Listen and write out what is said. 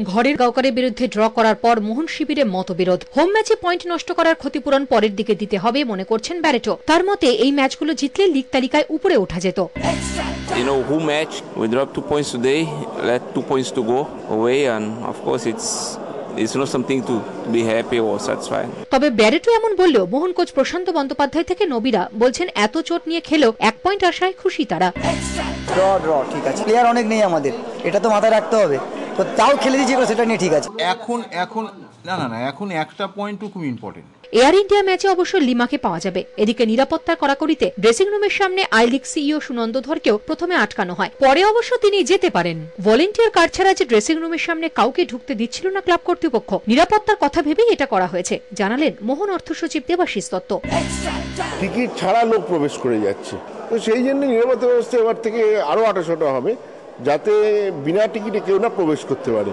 ঘরের গাওকারের বিরুদ্ধে ড্র করার পর মোহন শিবিরে মতবিরোধ। হোম ম্যাচে পয়েন্ট নষ্ট করার ক্ষতিপূরণ পরের দিকে দিতে হবে মনে করছেন ব্যারেটো। তার মতে এই ম্যাচগুলো জিতলে লিগ তালিকায় উপরে ওঠা যেত। Who match we dropped 2 points today, let 2 points to go away, and of course it's not something to be happy or satisfied. তবে ব্যারেটো এমন বললেও মোহন কোচ প্রশান্ত বন্দ্যোপাধ্যায় থেকে নবীরা বলছেন এত চোট নিয়ে খেলেও 1 পয়েন্ট আশায় খুশি তারা। ড্র ঠিক আছে, প্লেয়ার অনেক নেই আমাদের, এটা তো মাথায় রাখতে হবে, তো তাও খেলে দিয়েছি সেটা নিয়ে ঠিক আছে। এখন একটা পয়েন্টও খুব ইম্পর্টেন্ট। এয়ার ইন্ডিয়া ম্যাচে অবশ্য লিমাকে পাওয়া যাবে। এদিকে নিরাপত্তার কড়াকড়িতে ড্রেসিং রুমের সামনে আই লিগ সিইও সুনন্দ ধরকেও প্রথমে আটকানো হয়, পরে অবশ্য তিনি যেতে পারেন। ভলেন্টিয়ার কার্ড ছাড়া যে ড্রেসিং রুমের সামনে কাউকে ঢুকতে দিচ্ছিল না ক্লাব কর্তৃপক্ষ, নিরাপত্তার কথা ভেবেই এটা করা হয়েছে, জানালেন মোহন অর্থ সচিব দেবাশিস দত্ত। টিকিট ছাড়া লোক প্রবেশ করে যাচ্ছে, তো সেই জন্য নিরাপত্তা ব্যবস্থা এবার থেকে আরো আটাশোটা হবে, যাতে বিনা টিকিটে কেউ না প্রবেশ করতে পারে।